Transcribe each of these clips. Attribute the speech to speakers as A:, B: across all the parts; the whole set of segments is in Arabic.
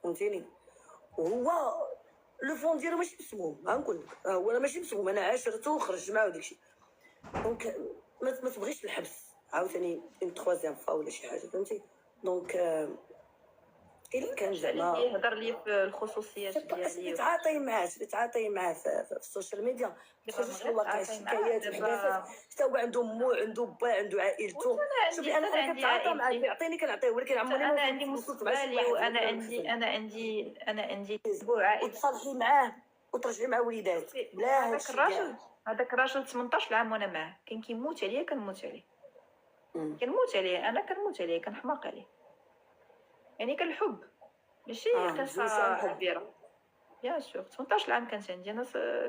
A: فهمتيني. وهو لو فون ديالو ماشي مسموم، غنقول لك هو انا ماشي مسموم، انا عاشرته وخرج معاه وداكشي. دونك ما تبغيش الحبس عاوتاني اون تخوازيام فوا ولا شي حاجه، فهمتي. دونك الا كان زعما
B: يهضر لي في الخصوصيات ديالي
A: تعاطي معاه في السوشيال ميديا، ما تخرجوش في الواقع شكايات وحداثات. حتى هو عنده مو عنده با عنده عائلته. شوفي انا كنتعاطى معاه، كيعطيني كنعطيه، ولكن عمري
B: انا
A: ما
B: عندي
A: وصلت مع شي
B: مستقبلي،
A: واحد
B: وانا عندي تبوع
A: وتصالحي معاه وترجعي مع وليدات بلا هادشي كاع.
B: هذاك الراجل 18 عام وانا معاه، كان كيموت عليا كنموت عليه، انا كنموت عليه، كنحماق عليه. يعني كان الحب ماشي قصه كبيره. بيان سور 18 عام كانت عندي انا،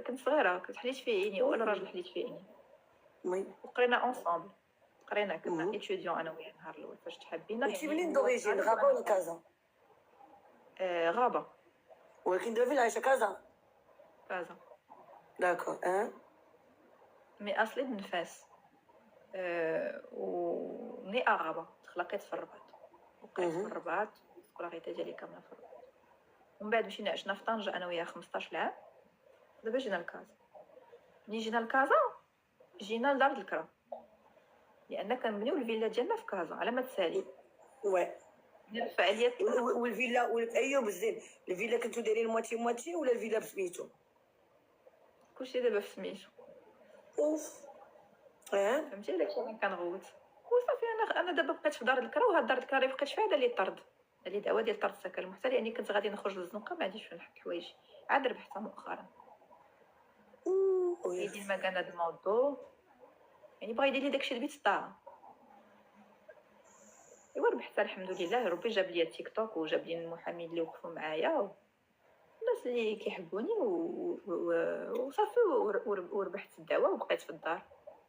B: كنت صغيره، كنت حليت فيه عيني، هو الراجل حليت فيه عيني. وقرينا اونصامبل، كنا ايتيديون انا وياه النهار الاول فاش تحبينا.
A: انت منين دوريجين، غابه ولا كازا؟
B: غابه،
A: ولكن دابا فين عايشه؟ كازا. داكور.
B: مي اصلي من فاس. وني غابه، تخلقيت في الرباط، وقعت في الرباط، الكراغيطه ديالي كامله في الرباط. ومن بعد مشينا عشنا في طنجة انا وياه 15 عام. دابا جينا لكازا. ملي جينا لكازا جينا لدار الكرا، لان كنبنيو الفيلا ديالنا في كازا على ما تسالي. الفعاليات
A: والفيلا ايوب الزين، الفيلا كنتو دايرين مواتي ولا الفيلا بسميتو؟
B: كلشي دابا في سميتو. فهمتي داكشي اللي كنغوت. وصافي انا دابا بقيت في دار الكرا، وهاد دار الكرا بقيت فيها اللي طرد، اللي دعوه ديال طرد السكن المحتل. يعني كنت غادي نخرج للزنقه، ما عنديش فين نحط حوايجي، عاد ربحتها مؤخرا. يدير ما كان هاد الموضوع، يعني بغا يدير لي داكشي البيت الطاعه. ايوا ربحتها الحمد لله. ربي جاب لي التيك توك، وجاب لي المحامين اللي وقفوا معايا، الناس اللي كيحبوني، وصافي وربحت الدعوه وبقيت في الدار.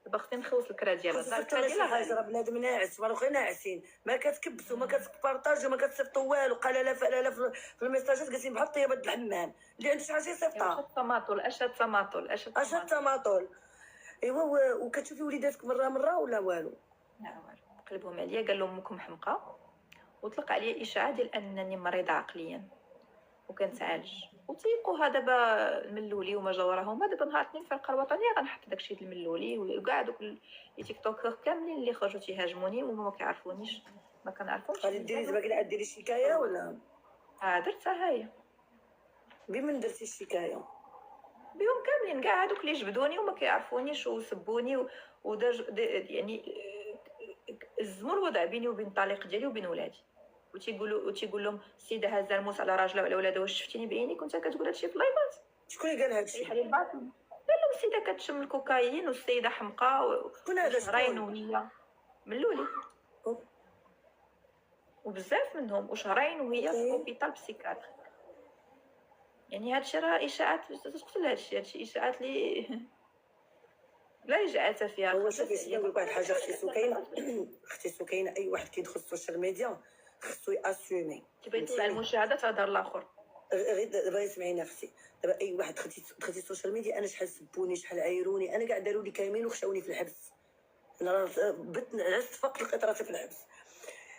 B: دابا خصني نخلص الكرا ديال الدار. الكرا ديال
A: حاجه راه بنادم ناعس، ما خويا ناعسين، ما كتكبسوا ما كتبارطاجوا ما كتصيفطوا والو. قال لا في الميساجات جالسين بحال طيبه الحمام اللي عنده شي حاجه يصيفطها. اش الطماطول. ايوا وكتشوفي وليداتك مره ولا والو؟
B: لا والو. قلبهم عليا، قال لهم امكم حمقى، وطلق عليا اشاعه ديال انني مريضه عقليا وكنتعالج. وتيقوها دابا الملولي وما جا وراهما. دابا نهار الاثنين في الفرقه الوطنيه غنحط داكشي ديال الملولي وكاع دوك لي تيك توك كاملين اللي خرجوا تيهاجموني وهما ما كيعرفونيش، ما كنعرفهمش.
A: غادي ديري دابا ديري شكايه ولا؟
B: درتها هي.
A: بمن درتي الشكايه؟
B: بهم كاملين، كاع هادوك اللي جبدوني وما كيعرفونيش وسبوني يعني الزمر وضع بيني وبين الطليق ديالي وبين ولادي. وتيقول لهم السيده هازه الموس على راجلها وعلى ولادها. واش شفتيني بعينيك وانت كتقول هادشي في اللايفات؟
A: شكون اللي قال هادشي؟
B: قال لهم السيده كتشم الكوكايين والسيده حمقى.
A: شكون هذا؟
B: شهرين وهي ملولي، وبزاف منهم، وشهرين وهي في اوبيتال بسيكاتريك. يعني هادشي راه اشاعات تقتل. هادشي اشاعات لي لا اجاعه فيها.
A: هو شوفي نقول لك واحد الحاجه، اختي سكينه اي واحد كيدخل السوشيال ميديا خصو ياسومي.
B: تبغي يطلع المشاهده تهضر الاخر.
A: غير دابا اسمعيني اختي، دابا اي واحد دخلتي السوشيال ميديا، انا شحال سبوني شحال عايروني، انا كاع داروا لي كايمين وخشاوني في الحبس. انا راه بت عشت فقط لقيت راسي في الحبس.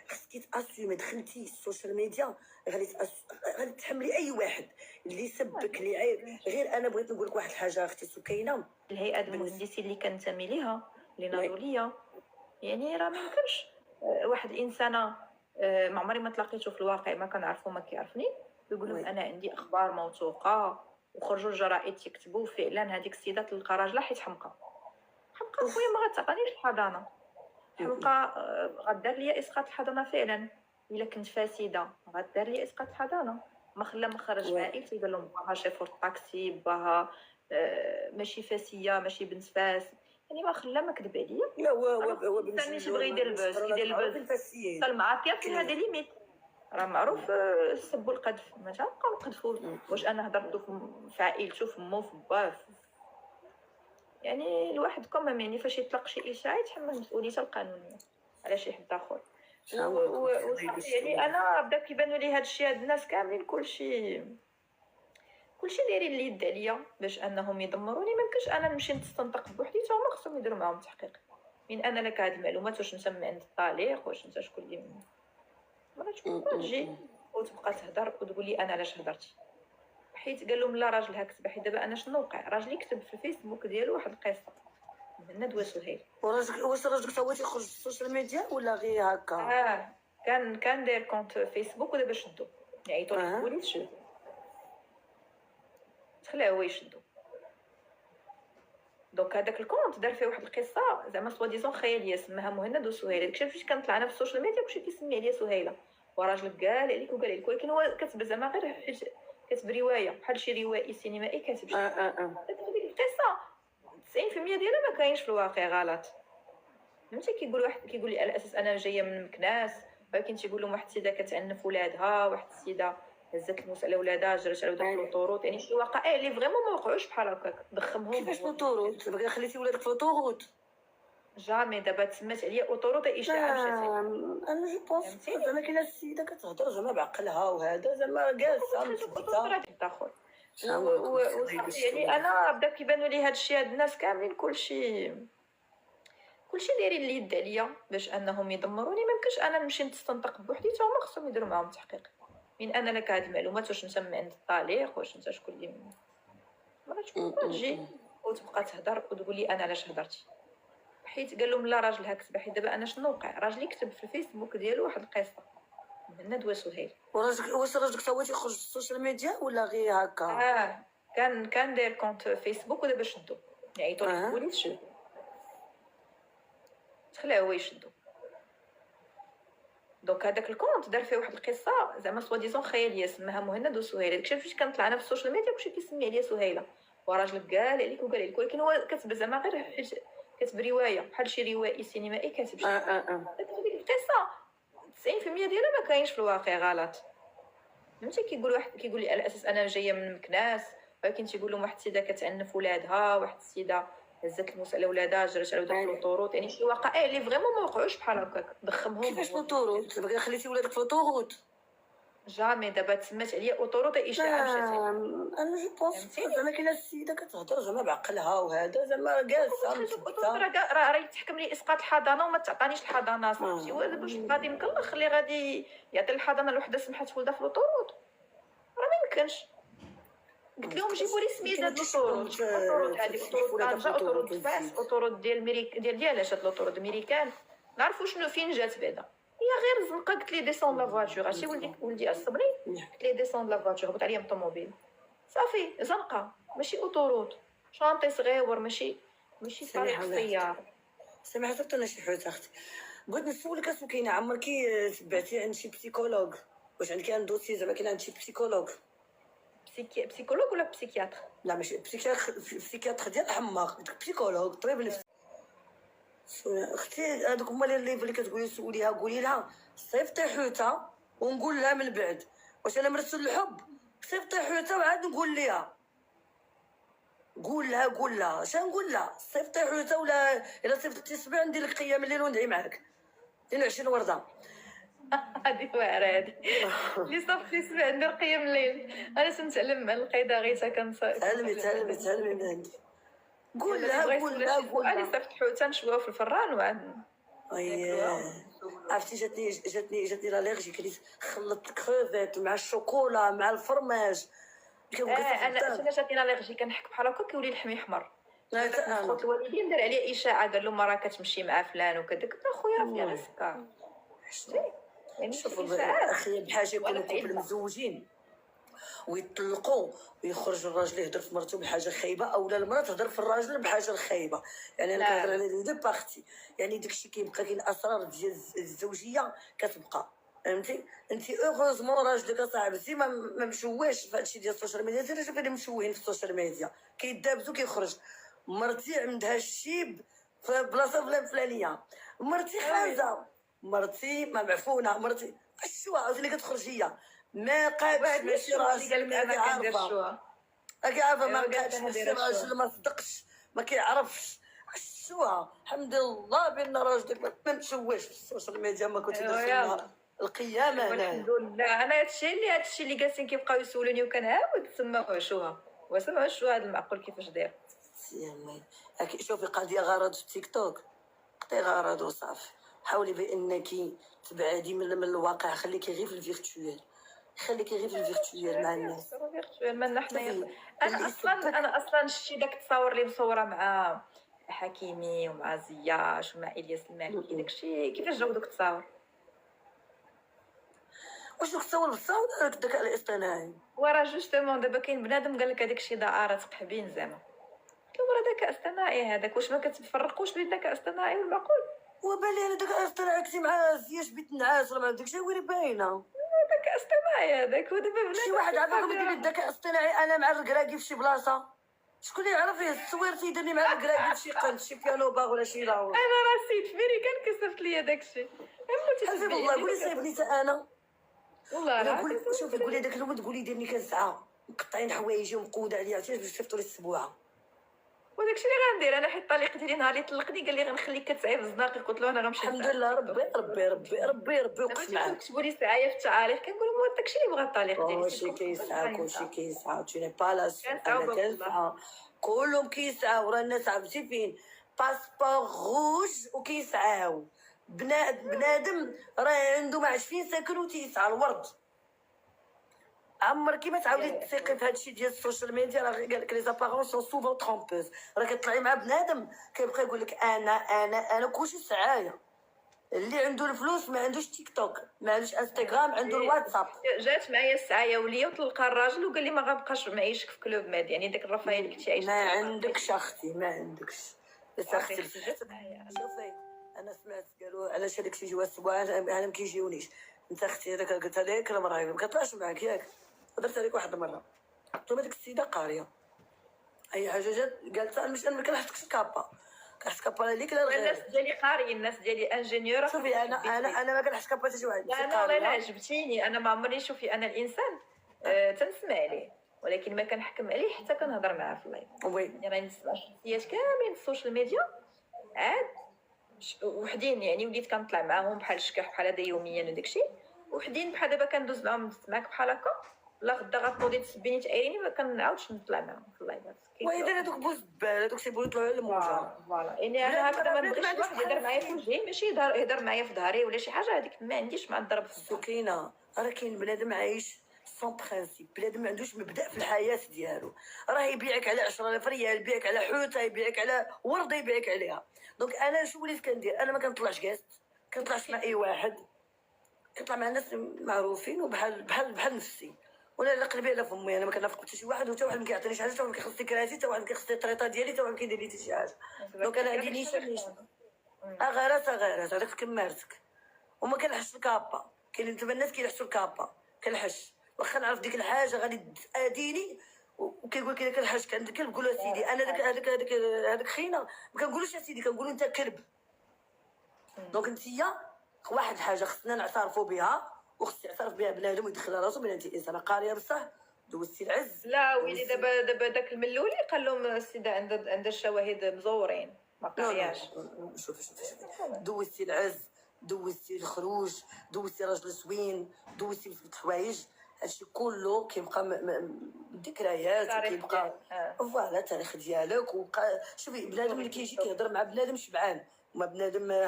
A: خصك تاسومي. دخلتي السوشيال ميديا غادي تحملي اي واحد اللي سبك اللي عاير. غير انا بغيت نقول لك واحد الحاجه اختي سكينه،
B: الهيئه المهندسين اللي كنتمي ليها اللي ناضوا ليا، يعني راه ما يمكنش واحد الانسانه ما عمري ما تلاقيته في الواقع، ما كنعرفو ما كيعرفني، يقول لهم انا عندي اخبار موثوقه، وخرجوا الجرائد تكتبوا فعلا هذيك السيده تلقى راجلها حيت حمقى خويا. ما غتعطينيش الحضانه حمقى. غدار ليا اسقاط الحضانه فعلا. الا كنت فاسده غدار ليا اسقاط الحضانه. ما خرج مع عائلتي، قال لهم باها شيفور الطاكسي، باها ماشي فاسيه، ماشي بنت فاس. يعني ما خلا ما كذب عليا.
A: لا هو
B: بالنسبه لي بغى يدير البوز، كيدير البوز المعاطيه في هذا ليميت. راه معروف سبوا القذف، ما تبقاو نقذفوا. واش انا هضرت في عائلته في مو في باه يعني الواحد كومام، يعني فاش يطلق شي اشاعه يتحمل مسؤوليته القانونيه على شي حد اخر. يعني انا بدا كيبانوا لي هاد الشيء، هاد الناس كاملين كلشي دايرين اليد عليا باش انهم يدمروني. ما يمكنش انا نمشي نستنطق بوحدي، حتى هما خصهم يديروا معاهم تحقيق. من انا لك هاد المعلومات؟ واش انت من عند الطليق؟ واش انت شكون اللي ما تجي وتبقى تهضر وتقول لي انا علاش هضرتي، حيت قال لهم لا راجلها كتب. حيت دابا انا شنو وقع؟ راجلي كتب في الفيسبوك ديالو واحد القصه مهند وسهيل.
A: واش راجلك تا هو تيخرج في السوشيال ميديا ولا غير هكا؟
B: كان داير كونت فيسبوك ودابا شدو، يعيطوا ليه البوليس شدو، تخلاه هو يشدو. دونك هذاك الكونت دار فيه واحد القصه زعما سوا ديزون خياليه، سماها مهند وسهيله. داكشي فاش كنطلع انا في السوشيال ميديا كلشي كيسمي عليا سهيله، وراجلك قال عليك وقال عليك، ولكن هو كتب زعما غير كتب روايه بحال شي روائي سينمائي كاتب شي ديك القصه 90% ديالها ما كاينش في الواقع، غلط. فهمتي؟ كيقول واحد كيقول لي على اساس انا جايه من مكناس، ولكن تيقول لهم واحد السيده كتعنف ولادها، واحد السيده هزت الموس على ولادها، جرت على وداك الطوروط. يعني شي وقائع اللي فريمون ما وقعوش بحال هكاك ضخمهم.
A: كيفاش اوتوروت؟ دابا خليتي ولادك في اوتوروت؟
B: جامي دابا تسمات عليا اوتوروط اشاعه مشات.
A: انا جو بونس زعما كاينه السيده كتهضر زعما بعقلها، وهذا زعما جالسه مثبته
B: داخل وصافي. يعني انا بدا كيبانوا لي هاد الشيء، هاد الناس كاملين كلشي دايرين اليد عليا باش انهم يدمروني. ما يمكنش انا نمشي نستنطق بوحدي، حتى هما خصهم يديروا معاهم تحقيق. من انا لك هاد المعلومات؟ واش انت من عند الطليق؟ واش انت شكون اللي مرات تكون تجي وتبقى تهضر وتقول لي انا علاش هضرتي، حيت قال لهم لا راجلها كتب. حيت دابا انا شنو وقع؟ راجلي كتب في الفيسبوك ديالو واحد القصه مهند وسهيل.
A: واش راجلك تا هو تيخرج في السوشيال ميديا ولا غير هكا؟
B: كان داير كونت فيسبوك ودابا شدو، يعيطوا ليه البوليس شدو، تخلاه هو يشدو. دونك هذاك الكونت دار فيه واحد القصه زعما سوا ديزون خياليه، سماها مهند وسهيله. داكشي فاش كنطلع انا في السوشيال ميديا كلشي كيسمي عليا سهيله، وراجلك قال عليك وقال عليك، ولكن هو كتب زعما غير كتب روايه بحال شي روائي سينمائي كاتب شي ديك القصه 90% ديالها ما كاينش في الواقع، غلط. فهمتي؟ كيقول لي على اساس انا جايه من مكناس، ولكن تيقول لهم واحد السيده كتعنف ولادها، واحد السيده هزت الموس على ولادها، جرت على وداك الطوروط. يعني شي وقائع اللي فريمون ما وقعوش بحال هكاك ضخمهم.
A: كيفاش اوتوروت؟ دابا خليتي ولادك في اوتوروت؟
B: جامي دابا تسمات عليا اوتوروط اشاعه مشات.
A: انا جو بونس زعما كاينه السيده كتهضر زعما بعقلها، وهذا زعما جالسه مثبته.
B: راه يتحكم لي اسقاط الحضانه وما تعطانيش الحضانه صاحبتي. واش غادي مكلخ اللي غادي يعطي الحضانه لوحده سمحت ولدها في الاوتوروط؟ راه ما يمكنش. قلت لهم جيبوا لي سميده الاوتوروط هذه، اوتوروط طنجه، اوتوروط فاس، اوتوروط ديال ديالاش هاد الاوتوروط امريكان، نعرفوا شنو فين جات بعدا. هي غير زنقه. قلت لي ديسون لا فواتور، عرفتي ولدي اصبري، قلت لي ديسون لا فواتور، هبط عليا من الطوموبيل صافي. زنقه ماشي اوتوروط، شانطي صغيور، ماشي طريق السياره.
A: سمعت حتى انا شي حوت اختي. بغيت نسولك اسمو كاينه عمركي تبعتي عند شي بسيكولوج؟ واش عندك ان دوسي زعما كاين عند شي بسيكولوج؟
B: بسيكولوج ولا بسيكياتر؟
A: لا ماشي بسيكياتر ديال الحماق، ديك بسيكولوج طبيب نفسي. اختي هذوك هما اللي كتقولي سوليها، قولي لها صيفطي حوته ونقول لها من بعد واش انا مرسل الحب. صيفطي حوته وعاد نقول لها، قول لها اش نقول لها؟ صيفطي حوته ولا الا صيفطتي سبع ندير لك قيام الليل وندعي معاك 22 ورده.
B: هادي واعره هادي اللي صافي سمع ندير قيام الليل. انا تنتعلم مع القيده غيتا كنصايب.
A: تعلمي من عندي. قول لها
B: انا صيفط حوته نشويها في الفران وعاد.
A: عرفتي جاتني لاليرجي، كنت خلطت الكروفيت مع الشوكولا مع الفرماج.
B: انا جاتني لاليرجي كنحك بحال هكا كيولي لحمي احمر. خوت الوالدين دار عليا اشاعه، قال لهم راه كتمشي مع فلان وكذا. قلت له خويا راه فيها غير السكر.
A: يعني شوفوا اخي بحاجه يكونوا كوبل مزوجين ويطلقوا ويخرج الراجل يهضر في مرته بحاجه خايبه، او المراه تهضر في الراجل بحاجه خايبه. يعني انا كنهضر على لي دو بارتي، يعني داكشي كيبقى كاين اسرار ديال الزوجيه كتبقى. فهمتي؟ انت اوغوزمون راجلك صاحبتي ما مشوهش في هادشي ديال السوشيال ميديا. انت شوفي اللي مشوهين في السوشيال ميديا كيدابزو كيخرج. مرتي عندها الشيب في بلاصه فلانيه، مرتي خايزه، مرتي ما معفونه، مرتي الشوا عاوتاني كتخرج هي ما قادش ماشي راجل ما عارفه. عارفه ما قادش ماشي راجل ما صدقش ما كيعرفش الشوا. الحمد لله بان راجلك ما مشوهش في السوشيال ميديا، ما كنت درت القيامه.
B: الحمد لله. انا هادشي اللي جالسين كيبقاو يسولوني وكنعاود سماوها شوها، وسمعوا شو هذا المعقول كيفاش داير.
A: يلاه شوفي قضيه غرض في تيك توك، قضي غرض وصافي. حاولي بانك تبعدي من الواقع، خليكي غير في الفيرتوال. خليكي غير في الفيرتويال مع الناس.
B: مالنا حنايا.
A: شوفي
B: انا
A: اللي
B: اصلا
A: يسبك
B: انا اصلا شتي داك التصاور اللي مصوره مع حكيمي ومع زياش ومع الياس المالكي، داكشي كيفاش جاو دوك التصاور؟
A: واش دوك تصور بصح ولا داك الذكاء الاصطناعي؟
B: وراه جوستومون دابا كاين بنادم قال لك هذاك الشيء دعارات قحبين زعما، قلت له وراه ذكاء اصطناعي هذاك، واش ما كتفرقوش بين الذكاء الاصطناعي والمعقول؟
A: وبالي انا الذكاء الاصطناعي كنتي مع زياش بيت النعاس ولا مع داكشي ويري باينه.
B: ذكاء اصطناعي هذاك، ودابا بنادم
A: شي واحد عافاكم يدير لي الذكاء الاصطناعي انا مع الكراكي في شي بلاصه، شكون اللي يعرف التصوير تيديرني مع الكراكي في شي قنت شي بيانو باغ ولا شي لاور؟
B: انا راه سيت فيري كان كسرت ليا داكشي.
A: حسبي والله قولي صايبني حتى انا.
B: والله
A: انا
B: راه
A: نقول شوفي قولي داك الولد قولي ديرني كنسعه مقطعين حوايجي ومقوده عليا عرفتي باش تصيفطوا لي السبوعه.
B: وداكشي اللي غندير انا، حيت الطليق ديالي نهار اللي طلقني قال لي غنخليك كتسعي في الزناقي، قلت له انا غنمشي
A: الحمد لله ربي وقف معاك.
B: كتبوا لي سعايه في التعاليق، كنقول لهم داكشي اللي بغى الطليق ديالي.
A: كلشي كيسعى كلشي كيسعى تو ني با لا سو
B: كنسعى
A: انا كنسعى كلهم كيسعاو راه الناس عرفتي فين باسبور روج وكيسعاو. بنادم راه عنده ما 20 ساكن وتيسعى الورد. عمرك ما تعاودي تثيقي في هادشي ديال السوشيال ميديا، راه قال لك لي زابارونس سون سوفون ترومبوز. راه كتطلعي مع بنادم كيبقى يقول لك انا كلشي سعايه. اللي عنده الفلوس ما عندوش تيك توك ما عندوش انستغرام عنده الواتساب.
B: جات معايا السعايه وليا وتلقى الراجل وقال لي ما غنبقاش معيشك في كلوب ماد، يعني داك الرفاهيه اللي كنتي عايشه
A: ما عندكش اختي ما عندكش اختي. شوفي انا سمعت قالوا علاش هذاك شي جواز سبوع انا ما كيجيونيش. انت اختي هذاك قلتها لك المراه ما كطلعش معاك ياك هضرت عليك واحد المره قلت لها ديك السيده قاريه اي حاجه جات قالت انا ما كنحطكش الكابا كنحط كابا ليك لا
B: الناس
A: الغير.
B: ديالي قاريين، الناس ديالي انجينيور.
A: شوفي انا ما كنحط كابا حتى شي واحد.
B: انا عجبتيني، انا ما عمرني شوفي انا الانسان تنسمع عليه ولكن ما كنحكم عليه حتى كنهضر معاه في اللايف.
A: وي
B: يعني نسمع شخصيات كاملين في السوشيال ميديا عاد وحدين، يعني وليت كنطلع معاهم بحال الشكاح بحال هذا يوميا وداكشي، وحدين بحال دابا كندوز معاهم معاك بحال هكا، لا غدا غتنوضي تسبيني تعايريني ما كنعاودش نطلع معاهم في اللايفات.
A: واذا هذوك بوز الزبال هذوك تيبغيو يطلعوا على الموجه.
B: فوالا يعني انا هكذا ما نبغيش واحد يهضر معايا في وجهي، ماشي يهضر معايا في ظهري ولا شي حاجه، هذيك ما عنديش مع الضرب في الظهر.
A: سكينه راه كاين بنادم عايش سون برينسيپ، بنادم ما عندوش مبدا في الحياه ديالو، راه يبيعك على 10,000 ريال، يبيعك على حوته، يبيعك على ورده، يبيعك عليها. دونك انا شو وليت كندير؟ انا ما كنطلعش كاست، كنطلعش مع اي واحد، كنطلع مع ناس معروفين وبحال نفسي، ولا على قلبي على فمي. انا ما كنافق حتى شي واحد وحتى واحد ما كيعطينيش حاجه، حتى واحد ما كيخصني كراسي، حتى واحد ما كيخصني الطريطه ديالي، حتى واحد ما كيدير لي حتى شي حاجه. دونك انا عندي نيشان غيرات هذاك كمارتك وما كنحش الكابا. كاين دابا الناس كيلحسوا الكابا كنحش واخا نعرف ديك الحاجه غادي تاديني وكيقول لك الا كنحش عندك كلب قول له سيدي انا هذاك خينا ما كنقولوش سيدي كنقولوا انت كلب. دونك انتيا واحد الحاجه خصنا نعترفوا بها وخص يعترف بها بنادم ويدخلها راسو بان انت انسانه قاريه بصح دوزتي العز.
B: لا ويلي دابا داك الملولي قال لهم السيده عندها الشواهد مزورين ما قرياش.
A: شوفي دوزتي العز، دوزتي الخروج، دوزتي راجل زوين، دوزتي بزاف الحوايج، هادشي كله كيبقى ذكريات وكيبقى فوالا التاريخ ديالك. وبقى شوفي بنادم اللي كيجي كيهضر مع بنادم شبعان وما بنادم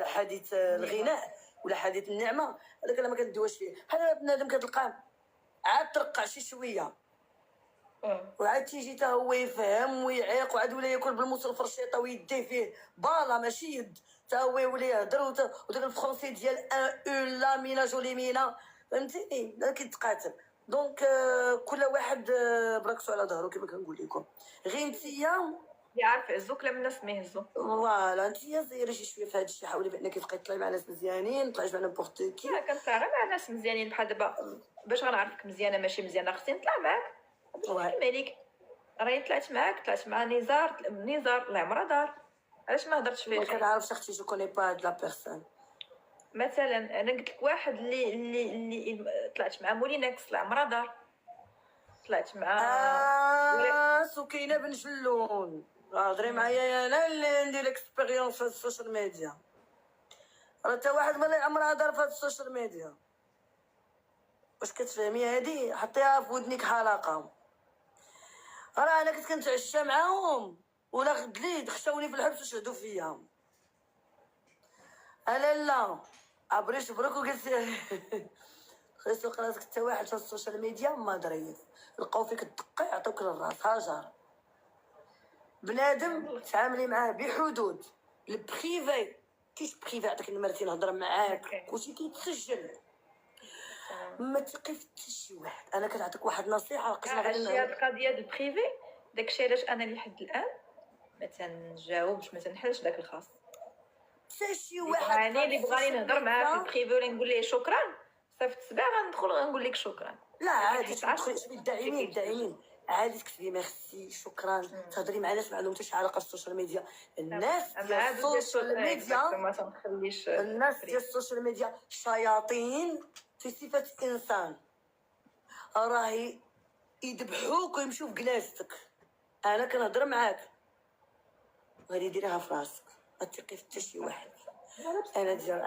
A: حديث الغناء ولا حديث النعمه، هذاك انا ما كندويش فيه. بحال بنادم كتلقاه عاد ترقع شي شويه وعاد تيجي حتى هو يفهم ويعيق وعاد ولا ياكل بالموس الفرشيطه ويديه فيه بالا ماشي يد، حتى هو يولي يهضر وداك الفرونسي ديال ان لا مينا جولي مينا فهمتيني كيتقاتل. دونك كل واحد بركسو على ظهرو كما كنقول لكم. غير نتيا
B: يعرف عزوك لما الناس ما يهزو
A: فوالا نتيا زيري شي شويه في هذا الشيء، حاولي بانك تبقاي تطلعي مع ناس مزيانين، مطلعيش مع نيمبورت كي.
B: لا كنطلع غير مع ناس مزيانين بحال دابا باش غنعرفك مزيانه ماشي مزيانه خصني نطلع معاك كيما ليك. راني طلعت مع نزار العمره دار، علاش ما هضرتش فيه؟
A: ما كنعرفش اختي جو كوني با هاد لا بيرسون.
B: مثلا انا قلت لك واحد اللي طلعت مع مولينكس العمره دار، طلعت مع
A: سكينه بن جلون. هضري معايا انا اللي عندي ليكسبيريونس في السوشيال ميديا، راه حتى واحد ما عمرها دار في السوشيال ميديا. واش كتفهمي هادي؟ حطيها في ودنك حلقه. راه انا كنت كنتعشى معاهم ولا غدليت خشاوني في الحبس وشهدوا فيا. انا لا عبريت برك وقلت يسوق راسك حتى واحد في السوشيال ميديا ما ظريف، لقاو فيك الدقه يعطوك للراس هاجر. بنادم تعاملي معاه بحدود. البريفي كيش بريفي، عطيك نمرتي نهضر معاك كلشي كيتسجل. ما تثقي في حتى شي واحد. انا كنعطيك واحد النصيحه لقيتها غير
B: هادشي هاد القضيه ديال البريفي، داكشي علاش انا لحد الان ما تنجاوبش، ما تنحلش داك الخاص.
A: حتى شي واحد
B: اللي بغاني نهضر معاه في البريفي ولا نقول ليه شكرا، صافي التسبيع غندخل غنقول لك شكرا.
A: لا عادي تدخلي شوفي الداعمين عادي تكتبي ميرسي شكرا، تهضري مع ناس ما عندهم حتى شي علاقه بالسوشيال ميديا. الناس ديال السوشيال ميديا
B: ما تنخليش
A: الناس ديال السوشيال ميديا شياطين في صفه انسان، راهي يذبحوك ويمشيو في كناستك. انا كنهضر معاك غادي ديريها في راسك، ما تثقي في حتى شي واحد. انا ديال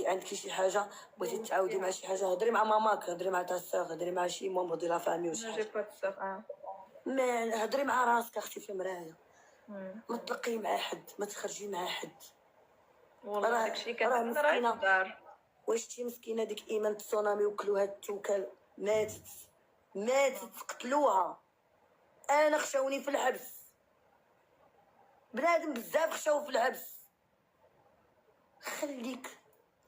A: عندك شي حاجه بغيتي تعاودي مع شي حاجه، هضري مع ماماك، هضري مع تا ساغ، هضري مع شي مامبر ديال لا فامي وشي حاجه. ما هضري مع راسك اختي في المرايه. ما تلقي مع حد، ما تخرجي مع حد.
B: والله داكشي
A: راه
B: مسكينه.
A: واش شي مسكينه ديك ايمان التسونامي وكلوها التوكل، ماتت قتلوها. انا خشاوني في الحبس، بنادم بزاف خشاو في الحبس. خليك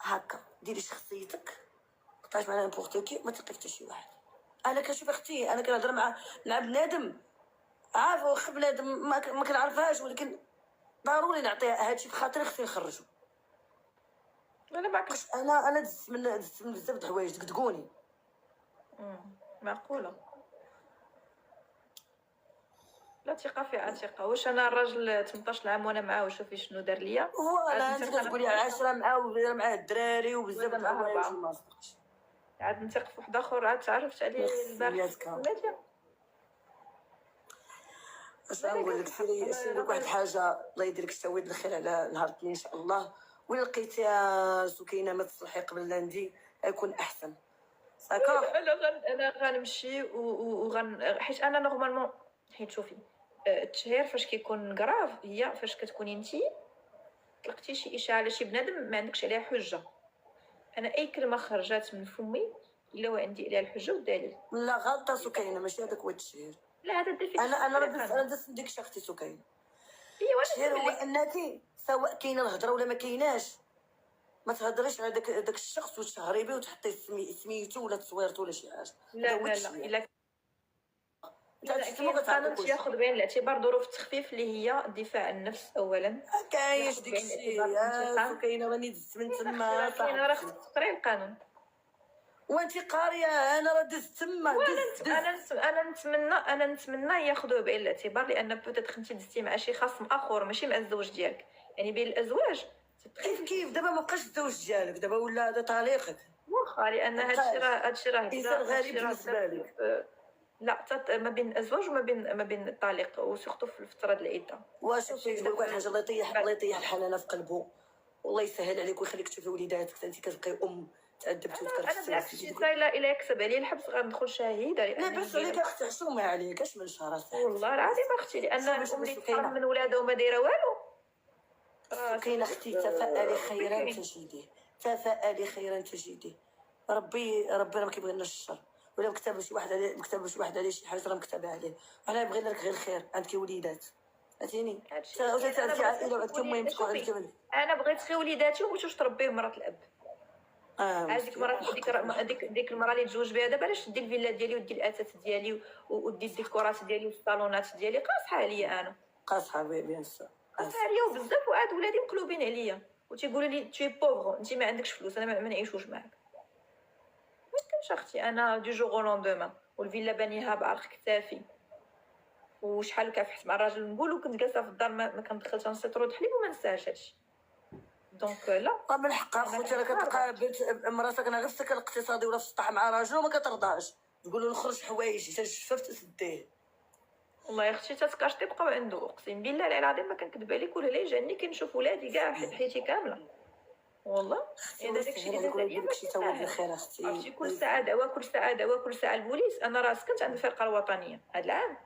A: هكا ديري شخصيتك، قطعت معنا نبورتوكي، ما تلقي حتى شي واحد. انا كنشوف اختي، انا كنهضر مع بنادم عارف، واخا بنادم ما كنعرفهاش، ولكن ضروري نعطيها هادشي بخاطر اختي نخرجو.
B: انا باقي
A: انا دزت من بزاف د الحوايج دقدقوني.
B: معقوله. لا ثقه فيها ثقه. واش انا الراجل 18 عام وانا معاه وشوفي شنو دار ليا؟
A: فوالا انت كتقولي 10 معاه وداير معاه الدراري وبزاف د الحوايج ما صدقش.
B: عاد نثق في واحد اخر عاد تعرفت عليه البارح في الميديا.
A: اش غنقول لك سيري لك واحد الحاجه، الله يدير لك السويد الخير على نهار الاثنين ان شاء الله. ولا لقيتيها سكينه ما تصلحي قبل لاندي يكون احسن. صافي
B: انا غنمشي حيت انا نورمالمون، حيت شوفي التشهير فاش كيكون كراف هي فاش كتكوني انتي طلقتي شي اشاعه على شي بنادم ما عندكش عليها حجه. انا اي كلمه خرجات من فمي الا وعندي عليها الحجه والدليل.
A: لا غلطه سكينه، ماشي هذاك هو التشهير.
B: لا هذا دير فيك
A: انا درت ديك شختي سكينه. التشهير هو انك سواء كاينه الهضره ولا ما كايناش، ما تهضريش على داك الشخص وتشهري به وتحطي سميتو ولا تصويرته ولا شي حاجه.
B: لا الا القانون تياخذ بعين الاعتبار ظروف التخفيف اللي هي دفاع عن النفس اولا.
A: كاينش داكشي سكينه راني دزت من تما.
B: كاينه راه خصك تقراي القانون
A: وانت قاريه. انا راه دزت تما.
B: انا نتمنى ياخذوه بعين الاعتبار، لان بوتيتر انت دزتي مع شي خصم اخر ماشي مع الزوج ديالك. يعني بين الازواج
A: كيف دابا ما بقاش الزوج ديالك، دابا ولا هذا طليقك.
B: واخا لان هادشي راه
A: انسان غريب بالنسبه لك.
B: لا ما بين الازواج وما بين الطليق، وسورتو في الفتره ديال العده.
A: وشوفي نقول لك واحد الحاجه، الله يطيح الحنانه في قلبه، والله يسهل عليك ويخليك تشوفي وليداتك. انت كتبقاي تعذبتي وتكرفسي.
B: انا بالعكس شي سايله الا يكسب عليا الحبس غندخل شهيده.
A: لا بس عليك اختي حشومه عليك اش من شهر صاحبي.
B: والله العظيم اختي، لان الام اللي تحرم من ولادها وما دايره والو.
A: كاين اختي تفائلي خيرا تجديه، تفائلي خيرا تجديه. ربي راه ما كيبغيناش الشر، ولا مكتب شي واحد عليه شي حاجه راه مكتبه عليه. وحنا بغينا لك غير الخير. عندك وليدات عرفتيني، عندك عائله وعندك المهم تكون عندك.
B: انا بغيت غير وليداتي ومشوش تربيهم مرات الاب. ديك المراه اللي تزوج بها دابا علاش تدي الفيلا ديالي ودي الاثاث ديالي ودي الديكورات ديالي والصالونات ديالي قاصحه عليا. انا
A: قاصحه بيان سور،
B: قاصحه عليا وبزاف. وعاد ولادي مقلوبين عليا وتيقولوا لي تي بوفغ، انت ما عندكش فلوس، انا ما نعيشوش معاك. ما يمكنش اختي، انا دو جوغ او لوندومان والفيلا بانيها بعرق كتافي وشحال كافحت مع الراجل. نقولوا كنت جالسه في الدار ما كندخلش نسيطرو الحليب وما نساهاش هادشي. دونك لا
A: من حقها خوتي، راه كتلقى بنت مراتك ناقصتك الاقتصادي ولا في السطح مع راجل وما كترضاش، تقول له نخرج حوايجي تنشفف تسديه.
B: والله يا اختي تتكاشطي بقاو عنده، اقسم بالله العظيم ما كنكذب عليك ولا لا جاني كنشوف ولادي كاع حياتي كامله والله.
A: يعني داكشي اللي داك الشيء تا هو الخير اختي.
B: عرفتي كل ساعه دعوه، كل ساعه دعوه، كل ساعه البوليس. انا راه سكنت عند الفرقه الوطنيه هذا العام،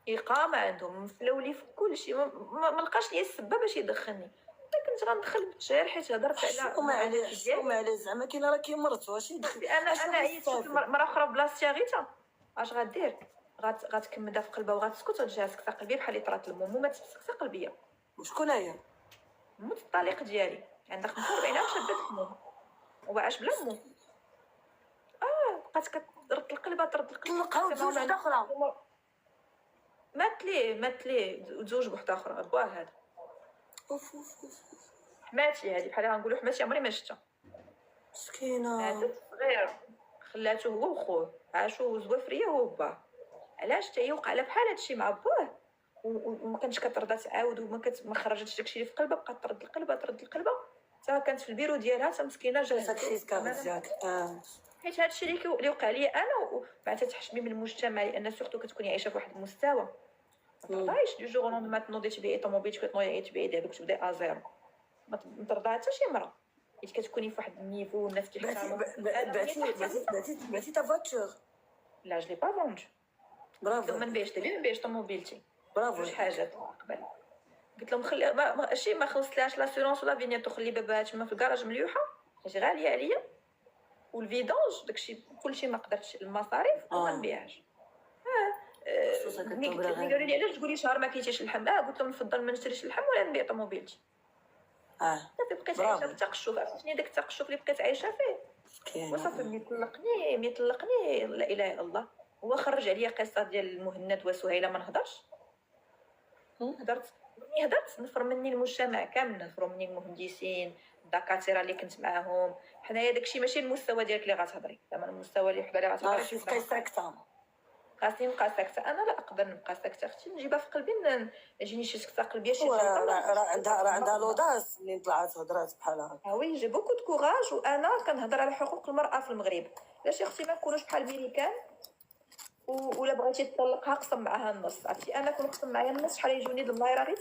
B: اقامه عندهم مفلولي في كل شيء. ما لقاش لي السبه باش يدخلني، ولكن كنت غندخل بالتجار حيت هضرت على
A: حشومة
B: المعاناة
A: عليه حشومة عليه زعما كاين راه كيمرض واش يدخل
B: انا عييت شوف مره اخرى بلاصتي غيتا اش غدير غتكمدها في قلبها وغتسكت وتجي تسكت قلبي بحال اللي طرات المومو ما تسكت قلبيه
A: شكون هي
B: موت الطليق ديالي عندها 45 عام شابه المومو وعاش بلا مو بقات كترد القلبه ترد القلبه
A: طلقها وتزوج وحده اخرى
B: مات ليه وتزوج بوحده اخرى بواه هذا
A: اوف اوف اوف
B: حماتي هذه بحال غنقولوا حماتي عمري ما شفتها
A: مسكينه
B: ماتت صغير خلاته هو وخوه عاشوا زوافريه هو وباه علاش حتى هي وقع لها بحال هادشي مع باه وما كانتش كترضى تعاود ما خرجتش داكشي اللي في قلبها بقات ترد القلبه حتى كانت في البيرو ديالها حتى مسكينه جات
A: ساكريس كارزياك
B: حيت هادشي اللي وقع لي انا وما تتحشمي من المجتمع لان سورتو كتكوني عايشه في واحد المستوى ما ترضايش دو جور ما تنوضي تبيعي طوموبيل كتنوضي تبيعي دابك تبداي ازيرو ما ترضى حتى شي مرة حيت كتكوني في واحد النيفو والناس كيحترموك
A: بعتي تا فواتور
B: لا جو لي با فوند
A: برافو
B: ما نبيعش طوموبيلتي
A: برافو
B: جوج حاجات قبل قلت لهم خلي ماشي ما خلصتلاش لاسيرونس ولا فينيتو خلي باباها تما في الكراج مليوحه حيت غاليه عليا والفيدونج داكشي كلشي ما قدرتش المصاريف وما نبيعهاش ملي قالوا لي علاش تقولي شهر ما كيجيش اللحم قلت لهم نفضل ما نشريش اللحم ولا نبيع طوموبيلتي صافي بقيت عايشه في التقشف عرفتي داك التقشف اللي بقيت عايشه فيه وصافي ملي طلقني لا اله الا الله هو خرج عليا قصه ديال المهند وسهيله ما نهضرش هضرت نفر مني المجتمع كامل نفروا مني المهندسين الدكاتره اللي كنت معاهم حنايا داكشي ماشي المستوى ديالك اللي غتهضري زعما المستوى اللي حدا اللي غتهضري
A: خاصك تبقاي ساكته
B: خاصني نبقى ساكته انا لا اقدر نبقى ساكته اختي نجيبها في قلبي يجيني شي سكته قلبيه شي
A: راه عندها لوداس منين طلعت هضرات بحال هكا
B: وي جي بوكو دو كوراج وانا كنهضر على حقوق المراه في المغرب علاش اختي ما نكونوش بحال الميريكان ولا بغيتي تطلقها قسم معاها النص عرفتي انا كون قسم معايا النص شحال يجوني الملايره غير